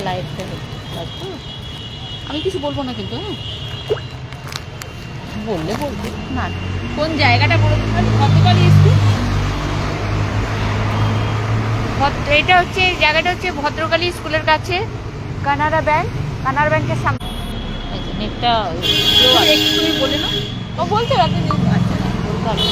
লাইফটা আমি কিছু বলবো না কিন্তু, হ্যাঁ বললে বলবো না। কোন জায়গাটা বলে ভদ্রকালী স্কুল, এটা হচ্ছে জায়গাটা হচ্ছে ভদ্রকালী স্কুলের কাছে, কানাড়া ব্যাংকের সামনে। নেটটা তুমি বলে না, ও বলতে আপনি আচ্ছা বলতে হবে।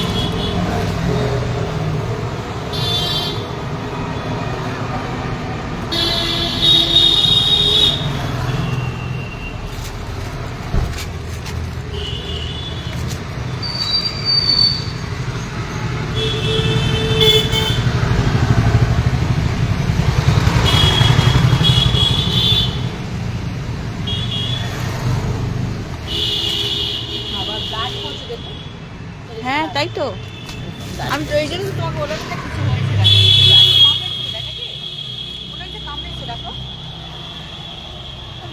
হ্যাঁ তাই তো, আমি তো এই জন্য তোমাকে বললাম যে কিছু হয়েছে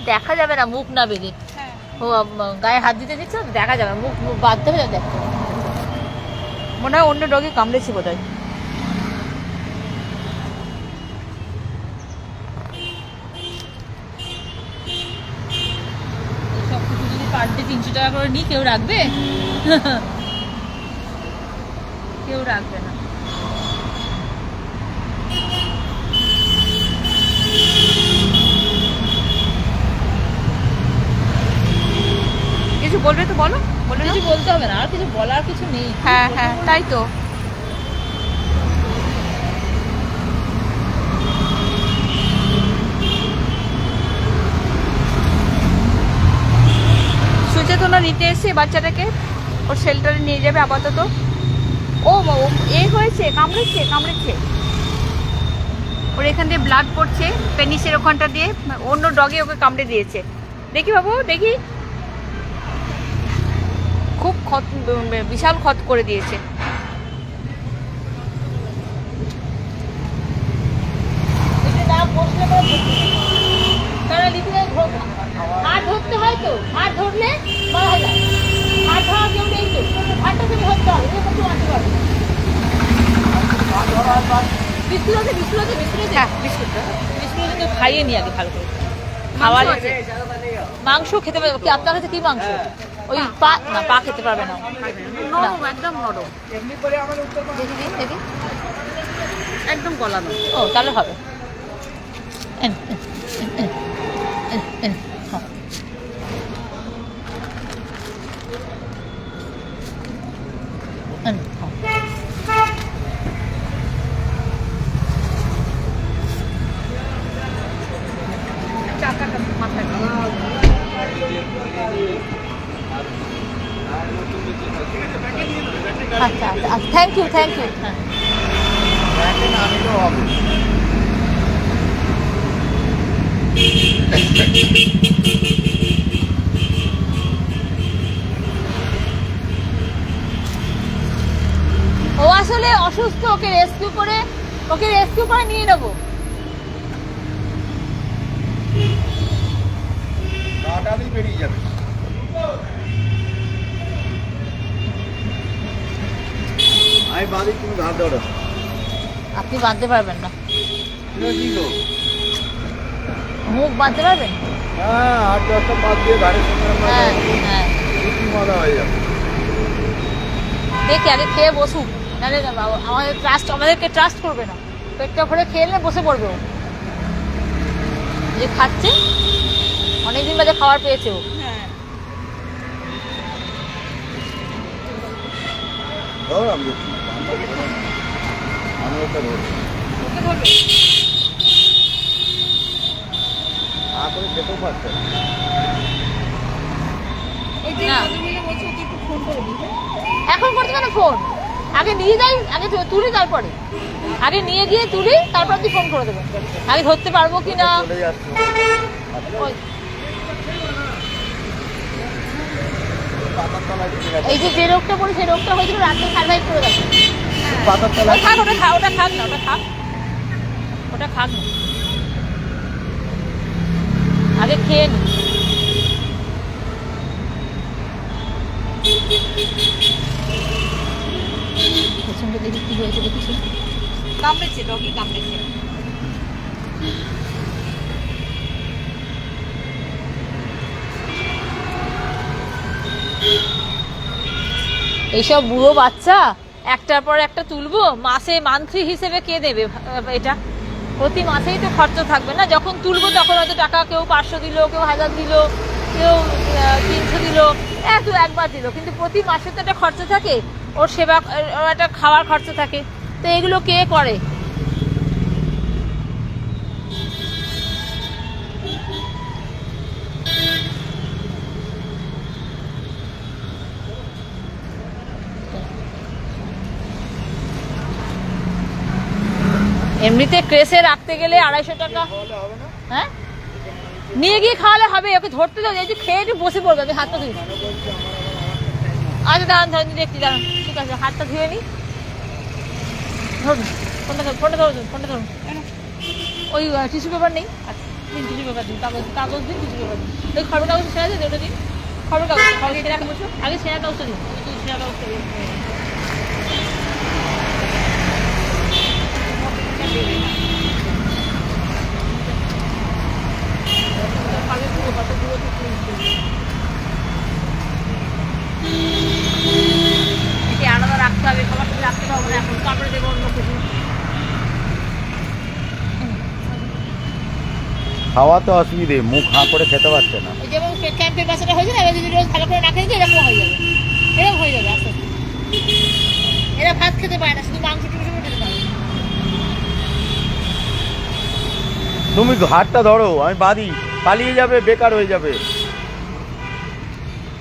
দেখা যাবে না মুখ না বেঁধে, ও গায়ে হাত দিতে দিচ্ছে দেখা যাবে, মুখ বাধ্য হয়ে যাবে দেখতে, মনে হয় অন্য ডগে কামড়েছি বোধ হয়। সব কিছু যদি পার ডে 300 টাকা করে নিই কেউ রাখবে? কেউ রাখবে না। কিছু বলবে তো বলো, বলে কিছু বলতে হবে না, আর কিছু বলার কিছু নেই। হ্যাঁ হ্যাঁ তাই তো। সুচেতনা নিতে এসে বাচ্চাটাকে ওর শেল্টারে নিয়ে যাবে আপাতত। ও এ হয়েছে, কামড়েছে ওর এখান দিয়ে ব্লাড পড়ছে, পেনিসের ওখানটা দিয়ে, অন্য ডগে ওকে কামড়ে দিয়েছে। দেখি বাবু দেখি, খুব বিশাল ক্ষত করে দিয়েছে। হাত ধরতে হয় তো, হাত ধরলে মারা যায়, হাত ধরা কেউ নেই তো, হাতটা তুমি ধরতে হবে, বিস্কুট খাইয়ে নি আগে ভালো করে, খাওয়ার মাংস খেতে পারবে কি? আপনার কাছে কি মাংস? ওই পা না, পা খেতে পারবে না, একদম নরম, একদম গলানো। ও তাহলে হবে। আচ্ছা আচ্ছা থ্যাংক ইউ থ্যাংক ইউ। ও আসলে অসুস্থ, ওকে রেস্কিউ করে নিয়ে নেবো। বেরিয়ে যাবে। আমি বাঁধি, তুমি ঘাট ধরো। আপনি বাঁধতে পারবেন না, মুখ বাঁধতে পারবেন? হ্যাঁ, 8-10টা বাদ দিয়ে ঘাড়ের সঙ্গে মজা হয়ে যাবে। দেখি আগে খেয়ে বসুক, নাহলে আমাদেরকে ট্রাস্ট করবে না। পেটটা ভরে খেয়ে নিলে বসে পড়বে ও, যে খাচ্ছে অনেকদিন বাদে খাবার পেয়েছে ও। এখন করতে কেন ফোন? আগে নিয়ে যাই, আগে তুলি, তারপরে আগে নিয়ে গিয়ে তুলি, তারপর তুই ফোন করে দেবেন। আগে ধরতে পারবো কি না। এই যে রোগটা পড়ে, সেই রোগটা হয়েছিল রাত্রে সার্ভাইভ করে গেছে। ওটা খাক না, আগে খেয়ে নি। পেছনটা দেখি কি হয়েছে, দেখেছি কামড়েছে, ডগি কামড়েছে। এইসব বুড়ো বাচ্চা একটার পর একটা তুলবো, মাসে মান্থলি হিসেবে কে দেবে এটা? প্রতি মাসেই তো খরচা থাকবে না, যখন তুলবো তখন হয়তো টাকা কেউ 500 দিল, কেউ 1000 দিল, কেউ 300 দিল, একবার দিল, কিন্তু প্রতি মাসে তো একটা খরচা থাকে, ওর সেবা, ওর একটা খাওয়ার খরচা থাকে, তো এগুলো কে করে? এমনিতে ক্রেসে রাখতে গেলে 250 টাকা। তাহলে হবে না? হ্যাঁ, নিয়ে গিয়ে খাওয়ালে হবে, ওকে ধরতে দাও, এই যে খেয়ে একটু বসে পড়বে, আমি হাতটা ধুই। কেন বলছি আমার আচ্ছা দাঁড়ান ধরুন, দেখছি দাঁড়ান, ঠিক আছে, হাতটা ধুয়ে নি। ধরুন ফোনটা ধরুন, ফোনটা ধরুন। ওই টিস্যু পেপার নেই? আচ্ছা দিন, টিস্যু পেপার দিন, কাগজ দিন, টিস্যু পেপার দিন। ওই খবর কাগজ সেরা দিন, ওটা দিন, খবর কাগজ, আগে সেরা কাগজটা দিন, সেরা কাগজটা দিন। এটি আলাদা রাখতে হবে, সবার সাথে রাখতে পারবো না এখন, তারপরে দেবো অন্য কিছু। খাওয়া তো অসুবিধে, মুখ হাঁ করে খেতে পারছে না। এই যেমন ক্যাম্পের বাচ্চাটা হয়েছে না, এবার যদি রোজ ভালো করে না খেয়ে এরকম হয়ে যাবে, এরকম হয়ে যাবে আস্তে আস্তে। এরা ভাত খেতে পারে না, শুধু মাংস টুংস খেতে পারে। তুমি হাতটা ধরো, আমি বাঁধি, পালিয়ে যাবে, বেকার হয়ে যাবে।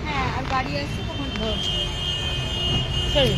হ্যাঁ, আর গাড়ি আসছে তখন সরি